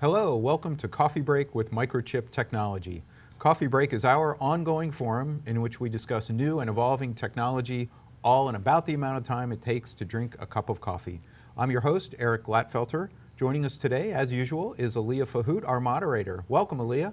Hello, welcome to Coffee Break with Microchip Technology. Coffee Break is our ongoing forum in which we discuss new and evolving technology, all in about the amount of time it takes to drink a cup of coffee. I'm your host, Eric Glatfelter. Joining us today, as usual, is Aliyah Fahout, our moderator. Welcome, Aliyah.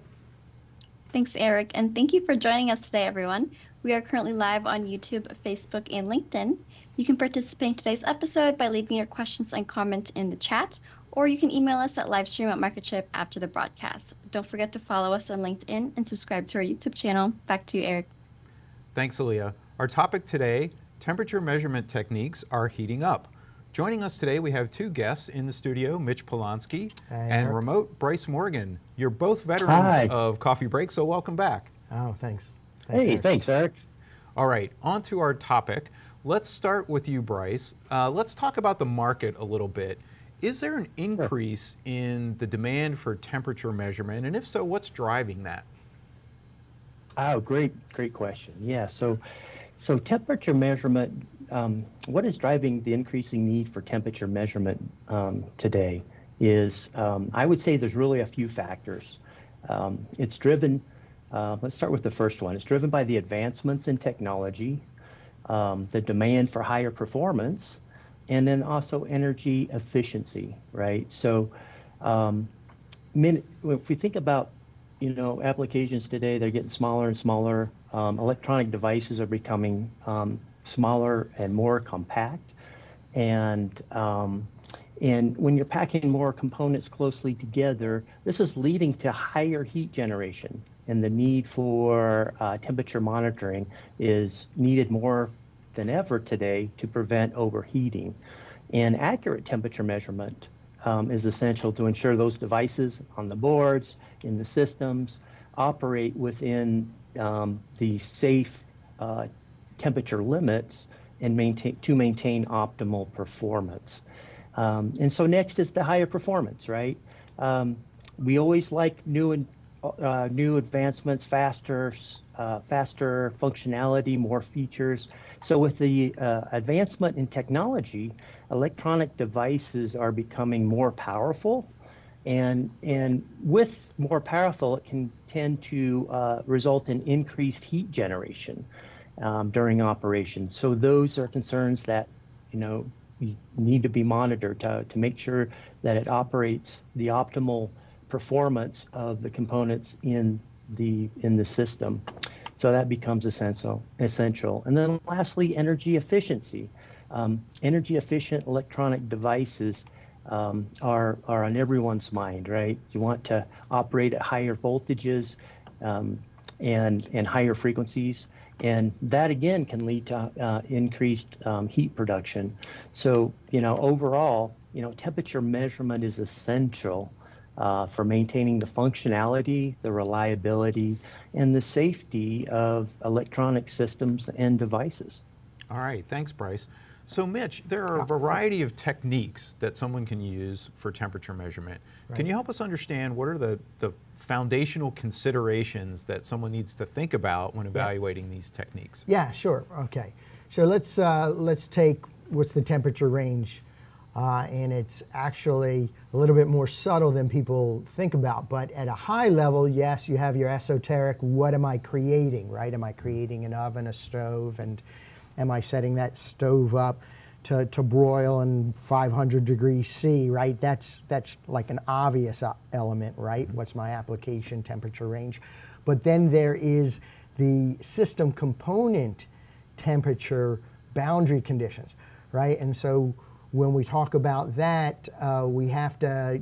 Thanks, Eric, and thank you for joining us today, everyone. We are currently live on YouTube, Facebook, and LinkedIn. You can participate in today's episode by leaving your questions and comments in the chat, or you can email us at livestream@Microchip after the broadcast. Don't forget to follow us on LinkedIn and subscribe to our YouTube channel. Back to you, Eric. Thanks, Aliyah. Our topic today, temperature measurement techniques are heating up. Joining us today, we have two guests in the studio, Mitch Polonsky and remote Bryce Morgan. You're both veterans of Coffee Break, so welcome back. Oh, thanks. Hey, thanks, Eric. All right, on to our topic. Let's start with you, Bryce. Let's talk about the market a little bit. Is there an increase in the demand for temperature measurement? And if so, what's driving that? Oh, great question. Yeah, so temperature measurement, what is driving the increasing need for temperature measurement today is, I would say there's really a few factors. It's driven, let's start with the first one. It's driven by the advancements in technology, the demand for higher performance, and then also energy efficiency, right? So if we think about, applications today, they're getting smaller and smaller. Electronic devices are becoming smaller and more compact. And when you're packing more components closely together, this is leading to higher heat generation. And the need for temperature monitoring is needed more than ever today to prevent overheating. And accurate temperature measurement is essential to ensure those devices on the boards, in the systems, operate within the safe temperature limits and maintain optimal performance. And so next is the higher performance, right? We always like new advancements, faster functionality, more features. So with the advancement in technology, electronic devices are becoming more powerful, and with more powerful, it can tend to result in increased heat generation during operation. So those are concerns that need to be monitored to make sure that it operates the optimal performance of the components in the system. So that becomes essential. And then lastly, energy efficiency. Energy efficient electronic devices are on everyone's mind, right? You want to operate at higher voltages and higher frequencies. And that again can lead to increased heat production. So, overall, temperature measurement is essential for maintaining the functionality, the reliability, and the safety of electronic systems and devices. All right, thanks, Bryce. So Mitch, there are a variety of techniques that someone can use for temperature measurement. Right. Can you help us understand what are the foundational considerations that someone needs to think about when evaluating these techniques? Yeah, sure. Okay. So let's take what's the temperature range, and it's actually a little bit more subtle than people think about. But at a high level, yes, you have your esoteric, what am I creating, right? Am I creating an oven, a stove, and am I setting that stove up to broil in 500 degrees C, right? That's like an obvious element, right? What's my application temperature range? But then there is the system component temperature boundary conditions, right? And so when we talk about that, we have to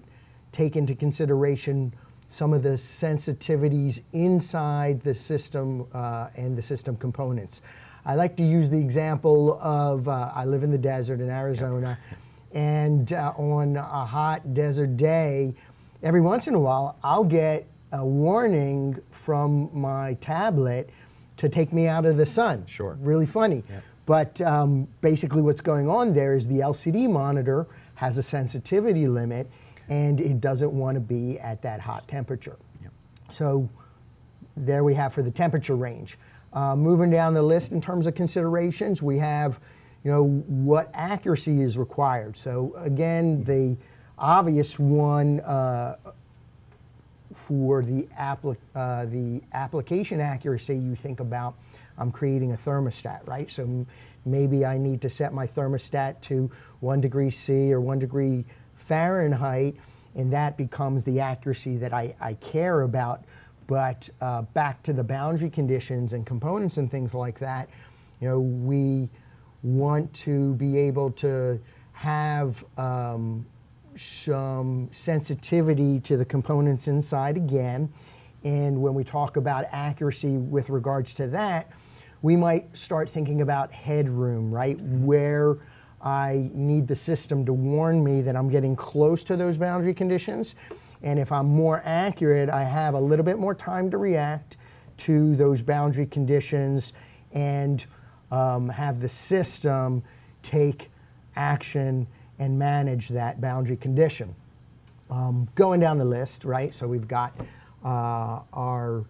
take into consideration some of the sensitivities inside the system and the system components. I like to use the example of, I live in the desert in Arizona, and on a hot desert day, every once in a while, I'll get a warning from my tablet to take me out of the sun. Sure. Really funny. Yeah. But basically what's going on there is the LCD monitor has a sensitivity limit, and it doesn't want to be at that hot temperature. Yep. So there we have for the temperature range. Moving down the list in terms of considerations, we have, what accuracy is required. So again, the obvious one for the application accuracy, you think about I'm creating a thermostat, right? So maybe I need to set my thermostat to 1 degree C or 1 degree Fahrenheit, and that becomes the accuracy that I care about. But back to the boundary conditions and components and things like that, you know, we want to be able to have some sensitivity to the components inside again. And when we talk about accuracy with regards to that, we might start thinking about headroom, right? Where I need the system to warn me that I'm getting close to those boundary conditions. And if I'm more accurate, I have a little bit more time to react to those boundary conditions and have the system take action and manage that boundary condition. Going down the list, right? So we've got our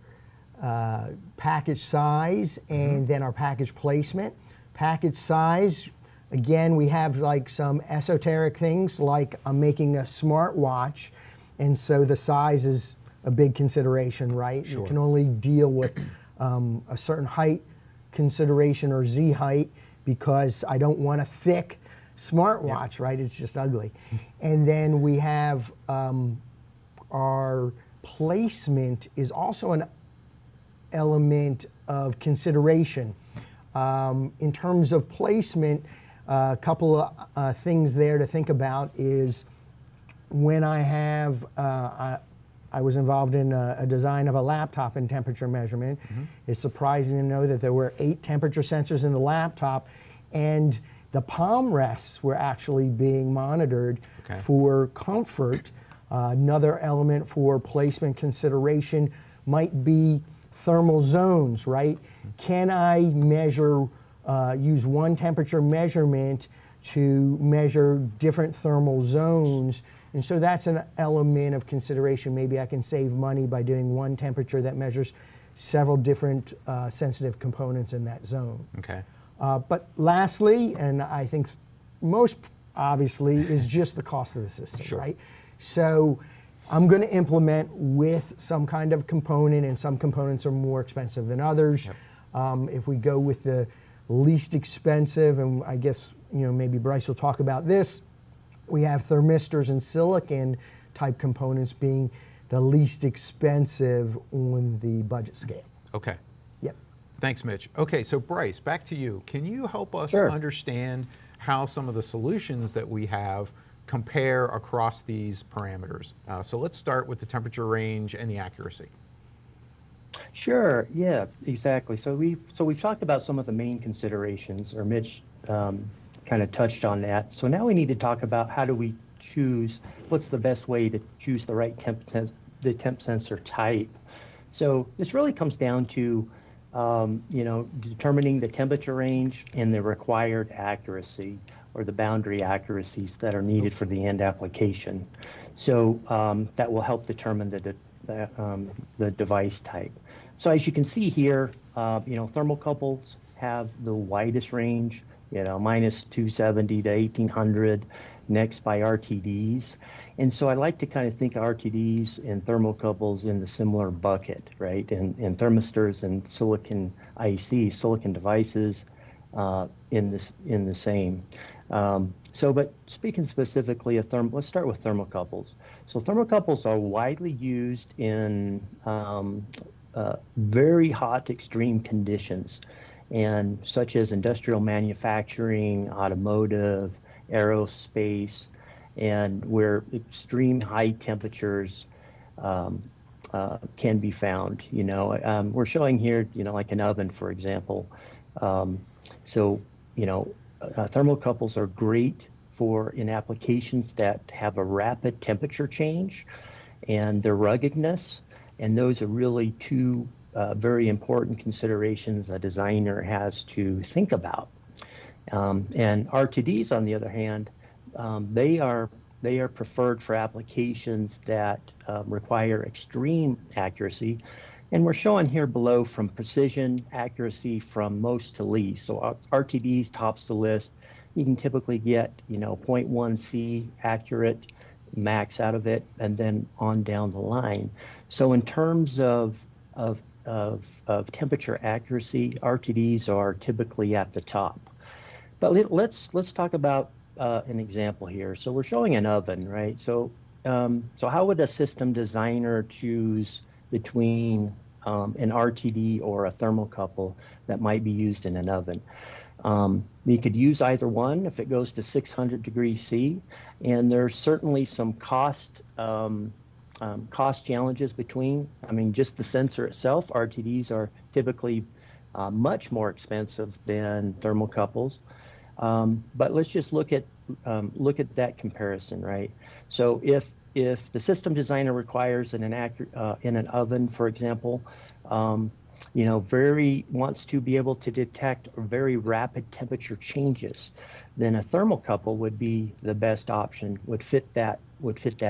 package size and then our package placement. Package size, again, we have like some esoteric things like I'm making a smartwatch, and so the size is a big consideration, right? Sure. You can only deal with a certain height consideration or Z height because I don't want a thick smartwatch, right? It's just ugly. And then we have our placement is also an element of consideration. In terms of placement, a couple of things there to think about is when I have, I was involved in a design of a laptop in temperature measurement. It's surprising to know that there were 8 temperature sensors in the laptop, and the palm rests were actually being monitored for comfort. Another element for placement consideration might be thermal zones, right? Can I measure, use one temperature measurement to measure different thermal zones? And so that's an element of consideration. Maybe I can save money by doing one temperature that measures several different sensitive components in that zone. Okay. But lastly, and I think most obviously, is just the cost of the system, right? So I'm going to implement with some kind of component, and some components are more expensive than others. If we go with the least expensive, and I guess maybe Bryce will talk about this, we have thermistors and silicon type components being the least expensive on the budget scale. Okay. Yep. Thanks, Mitch. Okay, so Bryce, back to you. Can you help us understand how some of the solutions that we have compare across these parameters? So let's start with the temperature range and the accuracy. Sure. Yeah, exactly. So we've talked about some of the main considerations, or Mitch kind of touched on that. So now we need to talk about how do we choose, what's the best way to choose the right temp sensor type. So this really comes down to determining the temperature range and the required accuracy, or the boundary accuracies that are needed for the end application. So that will help determine the device type. So as you can see here, thermocouples have the widest range, minus 270 to 1800, next by RTDs. And so I like to kind of think of RTDs and thermocouples in the similar bucket, right? And thermistors and silicon ICs, silicon devices in the same. But speaking specifically of let's start with thermocouples. So thermocouples are widely used in very hot extreme conditions, and such as industrial manufacturing, automotive, aerospace, and where extreme high temperatures can be found. We're showing here, like an oven, for example. Thermocouples are great in applications that have a rapid temperature change and their ruggedness, and those are really two very important considerations a designer has to think about. And RTDs, on the other hand, they are preferred for applications that require extreme accuracy. And we're showing here below from precision accuracy from most to least. So RTDs tops the list. You can typically get 0.1 C accurate max out of it, and then on down the line. So in terms of temperature accuracy, RTDs are typically at the top. But let's talk about an example here. So we're showing an oven, right? So how would a system designer choose between an RTD or a thermocouple that might be used in an oven? You could use either one if it goes to 600 degrees C, and there's certainly some cost challenges between. I mean, just the sensor itself, RTDs are typically much more expensive than thermocouples. But let's just look at that comparison, right? So if the system designer requires in an oven, for example, wants to be able to detect very rapid temperature changes, then a thermocouple would be the best option, would fit that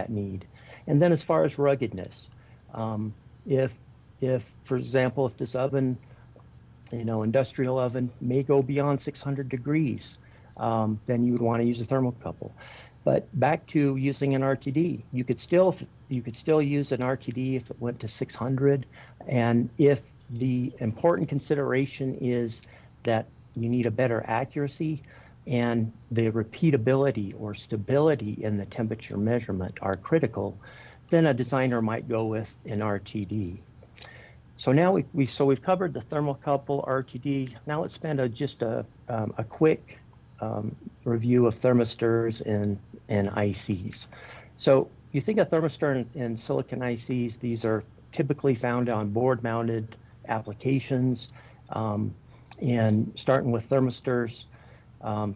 need. And then as far as ruggedness, if for example, if this oven, industrial oven may go beyond 600 degrees, then you would want to use a thermocouple. But back to using an RTD, you could still use an RTD if it went to 600, and if the important consideration is that you need a better accuracy and the repeatability or stability in the temperature measurement are critical, then a designer might go with an RTD. So now we've covered the thermocouple, RTD. Now let's spend just a quick review of thermistors and ICs. So you think of thermistor and silicon ICs, these are typically found on board-mounted applications. And starting with thermistors,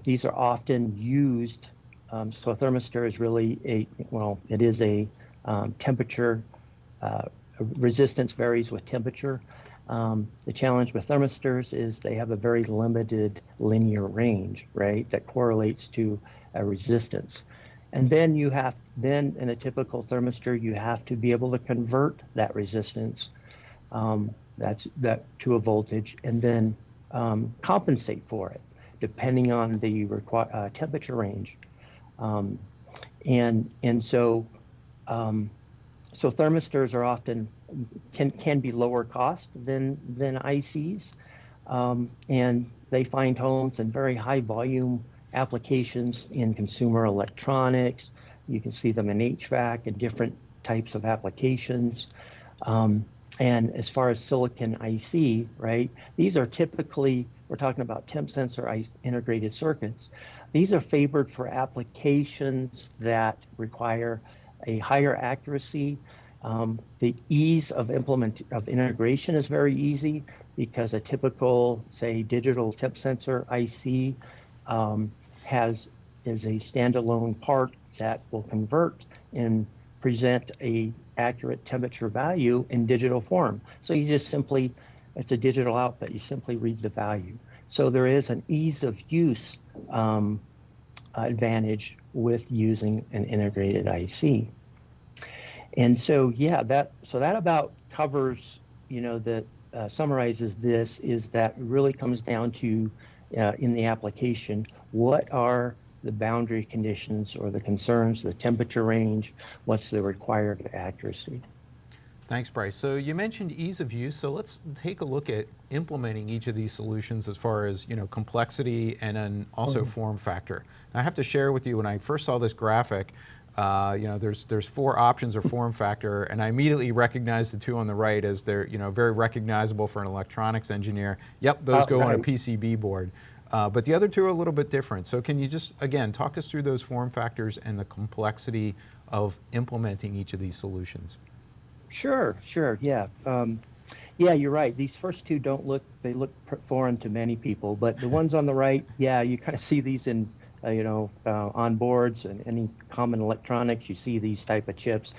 these are often used. So a thermistor is really it is a temperature, resistance varies with temperature. The challenge with thermistors is they have a very limited linear range, right, that correlates to a resistance. And then in a typical thermistor, you have to be able to convert that resistance to a voltage, and then compensate for it depending on the temperature range. So thermistors are often can be lower cost than ICs, and they find homes in very high volume applications in consumer electronics. You can see them in HVAC and different types of applications. And as far as silicon IC, right, these are typically, we're talking about temp sensor integrated circuits. These are favored for applications that require a higher accuracy. The ease of integration is very easy because a typical, say, digital temp sensor IC is a standalone part that will convert and present a accurate temperature value in digital form. So you just simply, it's a digital output, you simply read the value. So there is an ease of use advantage with using an integrated IC. And so, yeah, that about covers, that summarizes this, is that really comes down to, in the application, what are the boundary conditions or the concerns, the temperature range, what's the required accuracy. Thanks, Bryce. So you mentioned ease of use, so let's take a look at implementing each of these solutions as far as complexity and then also form factor. And I have to share with you, when I first saw this graphic, there's 4 options of form factor, and I immediately recognized the 2 on the right as they're very recognizable for an electronics engineer. Yep, those go on a PCB board. But the other 2 are a little bit different. So can you just, again, talk us through those form factors and the complexity of implementing each of these solutions? Sure, yeah. Yeah, you're right. These first 2 they look foreign to many people, but the ones on the right, yeah, you kind of see these in, on boards and any common electronics, you see these type of chips,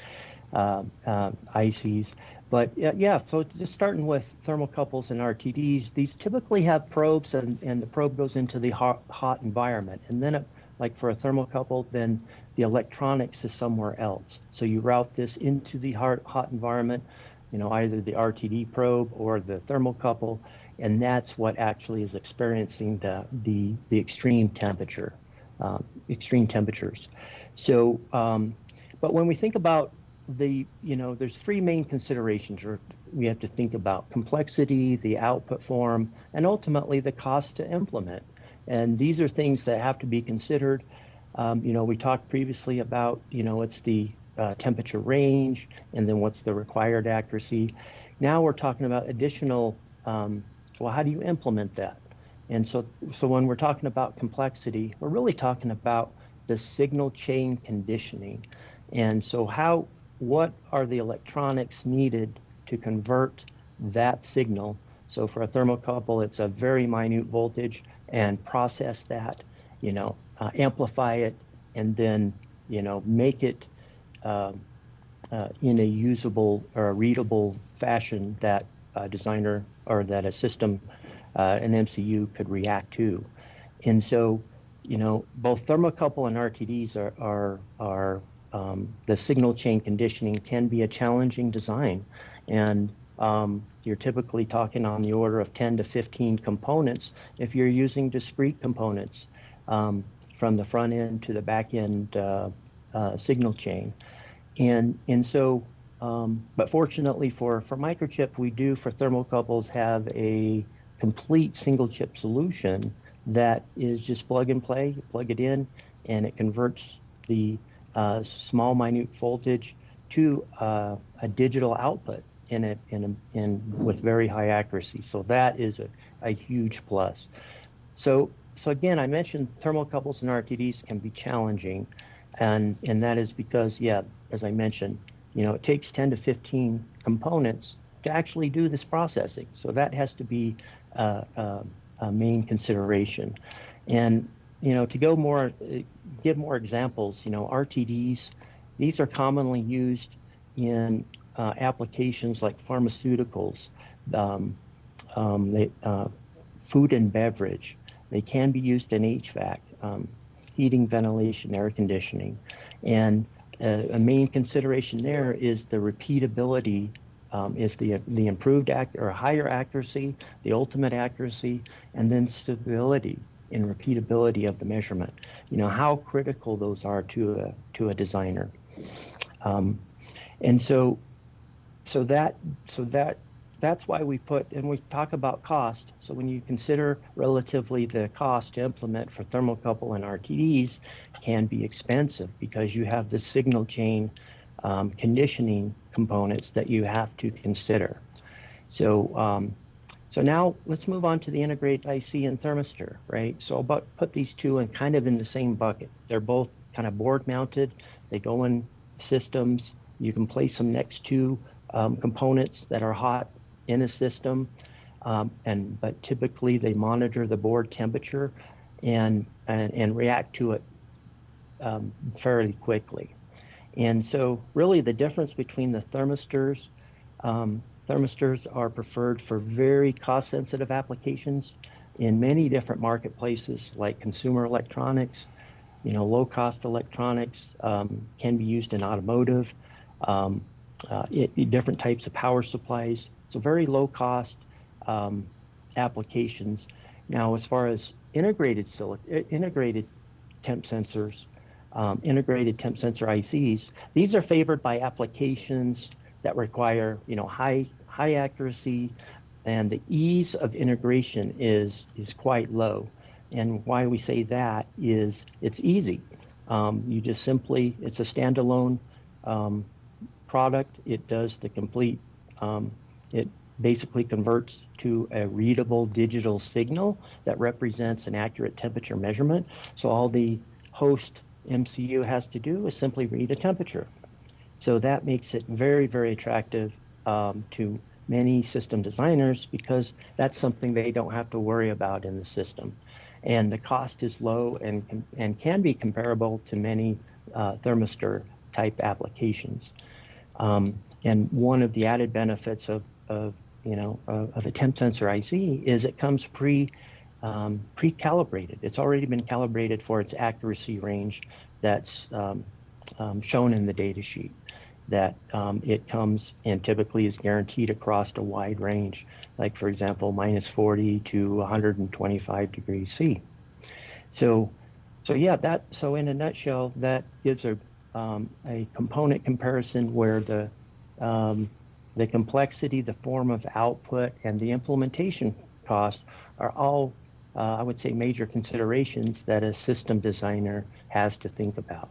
ICs. But yeah, so just starting with thermocouples and RTDs, these typically have probes, and the probe goes into the hot environment. And then, like for a thermocouple, then the electronics is somewhere else. So you route this into the hot environment, either the RTD probe or the thermocouple, and that's what actually is experiencing the extreme temperatures. So, but when we think about there's three main considerations we have to think about: complexity, the output form, and ultimately the cost to implement. And these are things that have to be considered. We talked previously about, it's the temperature range, and then what's the required accuracy. Now we're talking about additional, well, how do you implement that? And so when we're talking about complexity, we're really talking about the signal chain conditioning. And so what are the electronics needed to convert that signal? So for a thermocouple, it's a very minute voltage, and process that, amplify it, and then, make it in a usable or a readable fashion that a designer or that a system, an MCU could react to. And so, both thermocouple and RTDs are the signal chain conditioning can be a challenging design. And you're typically talking on the order of 10 to 15 components if you're using discrete components from the front end to the back end signal chain. And so, but fortunately for Microchip, we do for thermocouples have a complete single chip solution that is just plug and play. You plug it in, and it converts the small minute voltage to a digital output with very high accuracy. So that is a huge plus. So again, I mentioned thermocouples and RTDs can be challenging, and that is because, yeah, as I mentioned, it takes 10 to 15 components to actually do this processing. So that has to be a main consideration. And to go more, give more examples, RTDs, these are commonly used in applications like pharmaceuticals, food and beverage. They can be used in HVAC, heating, ventilation, air conditioning. And a main consideration there is the repeatability, is the improved or higher accuracy, the ultimate accuracy, and then stability and repeatability of the measurement. How critical those are to a designer. And so that's why we put, and we talk about cost. So when you consider relatively the cost to implement for thermocouple and RTDs can be expensive because you have the signal chain conditioning components that you have to consider. So now let's move on to the integrated IC and thermistor, right? So I'll put these two in kind of in the same bucket. They're both kind of board mounted. They go in systems. You can place them next to components that are hot in a system, but typically they monitor the board temperature and react to it fairly quickly. And so really the difference between the thermistors are preferred for very cost-sensitive applications in many different marketplaces like consumer electronics, low-cost electronics, can be used in automotive, different types of power supplies. So very low-cost applications. Now, as far as integrated temp sensors, integrated temp sensor ICs, these are favored by applications that require, high accuracy, and the ease of integration is quite low. And why we say that is it's easy. You just simply, it's a standalone product. It does the complete, it basically converts to a readable digital signal that represents an accurate temperature measurement. So all the host MCU has to do is simply read a temperature. So that makes it very, very attractive to many system designers because that's something they don't have to worry about in the system. And the cost is low and can be comparable to many thermistor type applications. And one of the added benefits of a temp sensor IC is it comes pre-calibrated. It's already been calibrated for its accuracy range that's shown in the data sheet. That it comes and typically is guaranteed across a wide range, like for example, -40 to 125 degrees C. So in a nutshell, that gives a a component comparison where the complexity, the form of output, and the implementation costs are all, I would say, major considerations that a system designer has to think about.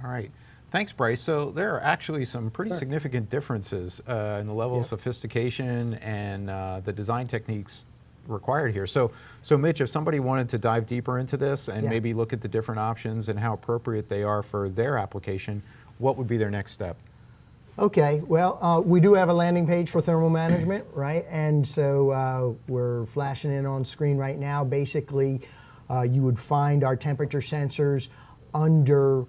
All right. Thanks, Bryce. So there are actually some pretty significant differences in the level of sophistication and the design techniques required here. So Mitch, if somebody wanted to dive deeper into this and maybe look at the different options and how appropriate they are for their application, what would be their next step? Okay, well, we do have a landing page for thermal management, right? And so we're flashing it on screen right now. Basically, you would find our temperature sensors under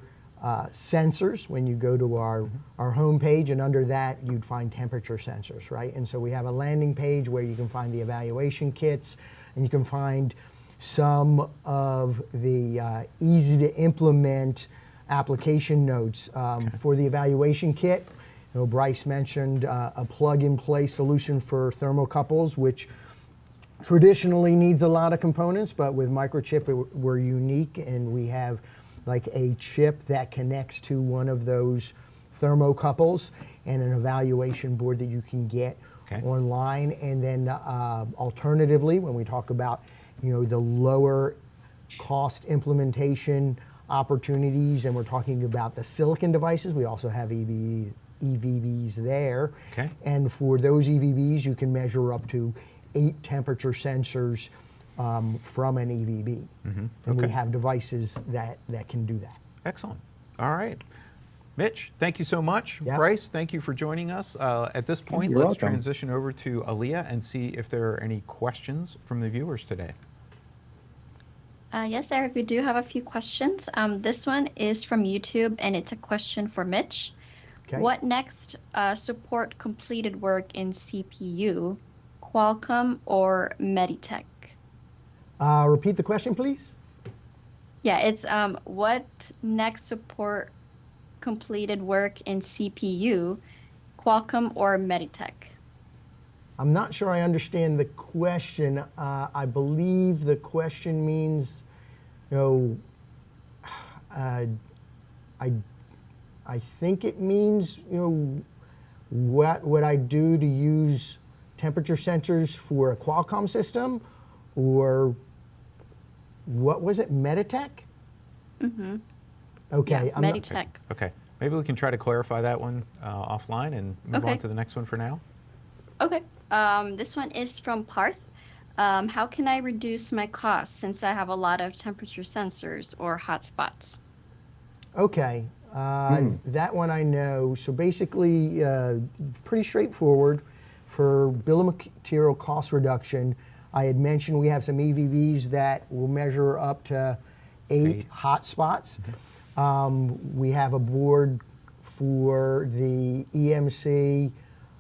sensors when you go to our home page, and under that you'd find temperature sensors, right? And so we have a landing page where you can find the evaluation kits, and you can find some of the easy to implement application notes for the evaluation kit. You know, Bryce mentioned a plug-and-play solution for thermocouples, which traditionally needs a lot of components, but with Microchip we're unique, and we have like a chip that connects to one of those thermocouples and an evaluation board that you can get online. And then alternatively, when we talk about, you know, the lower cost implementation opportunities, and we're talking about the silicon devices, we also have EVBs there. And for those EVBs, you can measure up to 8 temperature sensors from an EVB. And we have devices that can do that. Excellent. All right. Mitch, thank you so much. Bryce, thank you for joining us. At this point, let's transition over to Aaliyah and see if there are any questions from the viewers today. Yes, Eric, we do have a few questions. This one is from YouTube, and it's a question for Mitch. What next support completed work in CPU, Qualcomm or Meditech? Repeat the question, please. Yeah, it's what next support completed work in CPU, Qualcomm or Meditech? I'm not sure I understand the question. I believe the question means, you know, I think it means, you know, what would I do to use temperature sensors for a Qualcomm system, or what was it, Meditech? Okay. Yeah, Meditech. Okay. Maybe we can try to clarify that one offline and move on to the next one for now. Okay. This one is from Parth. How can I reduce my costs since I have a lot of temperature sensors or hotspots? Okay. That one I know. So basically, pretty straightforward for bill of material cost reduction. I had mentioned we have some EVBs that will measure up to 8 hotspots. We have a board for the EMC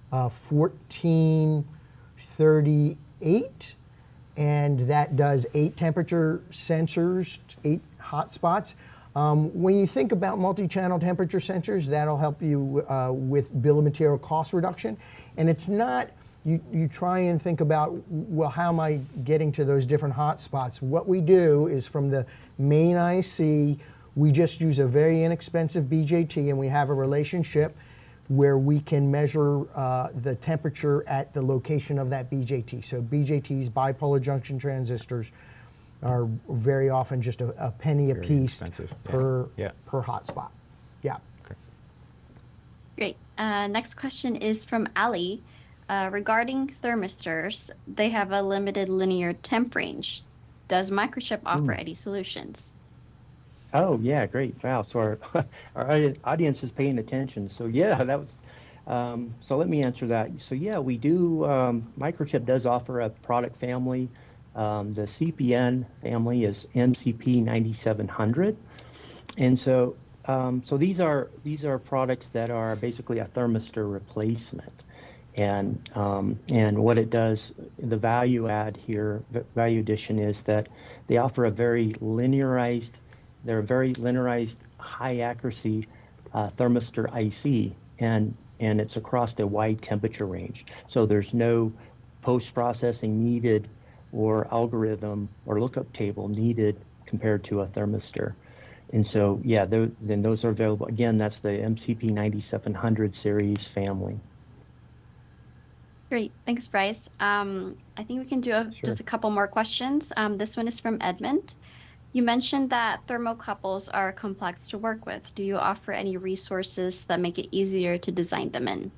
1438, and that does 8 temperature sensors, 8 hotspots. When you think about multi-channel temperature sensors, that'll help you with bill of material cost reduction. And it's not, you try and think about, well, how am I getting to those different hotspots? What we do is from the main IC, we just use a very inexpensive BJT, and we have a relationship where we can measure the temperature at the location of that BJT. So BJTs, bipolar junction transistors, are very often just a penny a piece per hotspot. Great. Next question is from Ali. Regarding thermistors, they have a limited linear temp range. Does Microchip offer any solutions? Oh yeah, great! Wow, so our audience is paying attention. So yeah, that was. So let me answer that. So yeah, we do. Microchip does offer a product family. The CPN family is MCP 9700, and so these are products that are basically a thermistor replacement. And what it does, the value add here, the value addition is that they offer a very linearized. They're a very linearized, high accuracy thermistor IC, and it's across the wide temperature range. So there's no post-processing needed or algorithm or lookup table needed compared to a thermistor. And so, yeah, then those are available. Again, that's the MCP 9700 series family. Great, thanks, Bryce. I think we can do just a couple more questions. This one is from Edmund. You mentioned that thermocouples are complex to work with. Do you offer any resources that make it easier to design them in?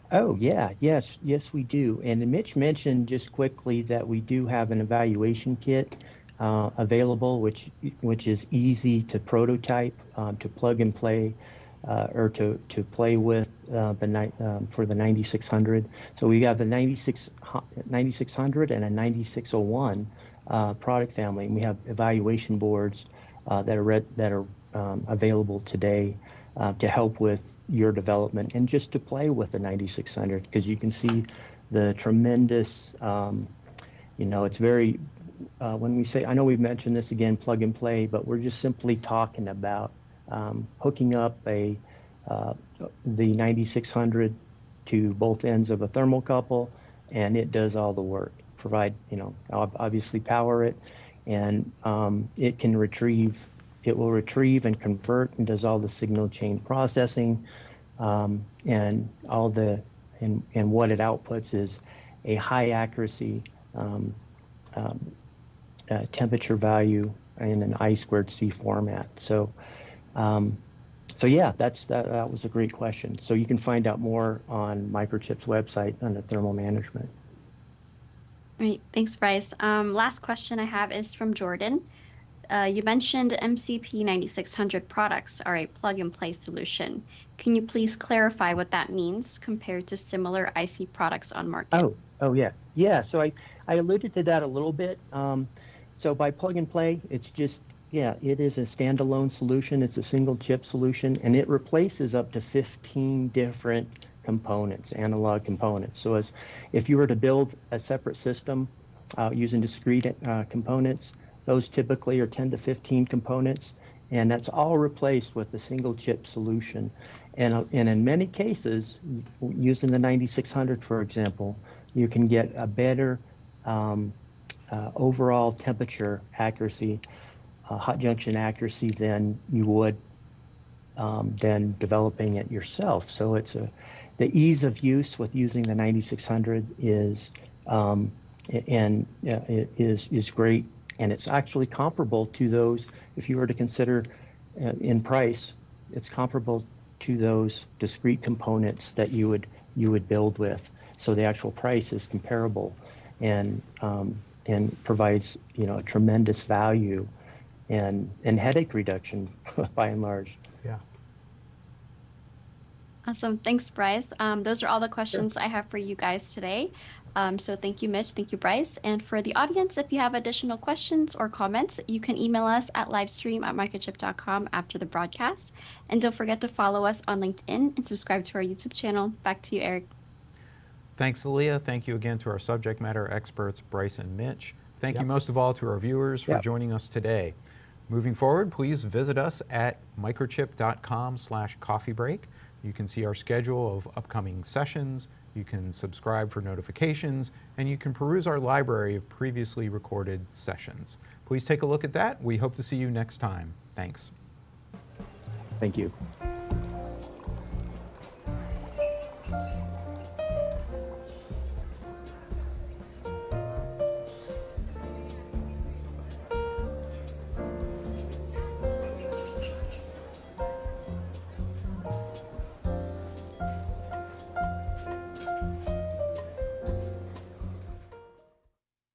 Oh, yeah, yes, we do. And Mitch mentioned just quickly that we do have an evaluation kit available, which is easy to prototype, to plug and play, or to play with for the 9600. So we have the 9600 and a 9601 product family, and we have evaluation boards that are available today to help with your development and just to play with the 9600, because you can see the tremendous, it's very, when we say, I know we've mentioned this again, plug and play, but we're just simply talking about hooking up the 9600 to both ends of a thermocouple, and it does all the work. Provide, obviously power it, and it will retrieve and convert and does all the signal chain processing, and what it outputs is a high accuracy temperature value in an I2C format. So yeah, that was a great question. So you can find out more on Microchip's website under thermal management. Great, thanks, Bryce. Last question I have is from Jordan. You mentioned MCP 9600 products are a plug-and-play solution. Can you please clarify what that means compared to similar IC products on market? Oh yeah. Yeah, so I alluded to that a little bit. So by plug-and-play, it's just, it is a standalone solution. It's a single chip solution, and it replaces up to 15 different components, analog components. So if you were to build a separate system using discrete components, those typically are 10 to 15 components, and that's all replaced with a single chip solution. And in many cases, using the 9600, for example, you can get a better overall temperature accuracy, hot junction accuracy than you would than developing it yourself. So the ease of use with using the 9600 is great. And it's actually comparable to those, if you were to consider in price, it's comparable to those discrete components that you would build with. So the actual price is comparable, and provides a tremendous value and headache reduction by and large. Yeah. Awesome. Thanks, Bryce. Those are all the questions I have for you guys today. So thank you, Mitch. Thank you, Bryce. And for the audience, if you have additional questions or comments, you can email us at livestream@microchip.com after the broadcast. And don't forget to follow us on LinkedIn and subscribe to our YouTube channel. Back to you, Eric. Thanks, Aaliyah. Thank you again to our subject matter experts, Bryce and Mitch. Thank you most of all to our viewers for joining us today. Moving forward, please visit us at microchip.com/coffeebreak. You can see our schedule of upcoming sessions, you can subscribe for notifications, and you can peruse our library of previously recorded sessions. Please take a look at that. We hope to see you next time. Thanks. Thank you.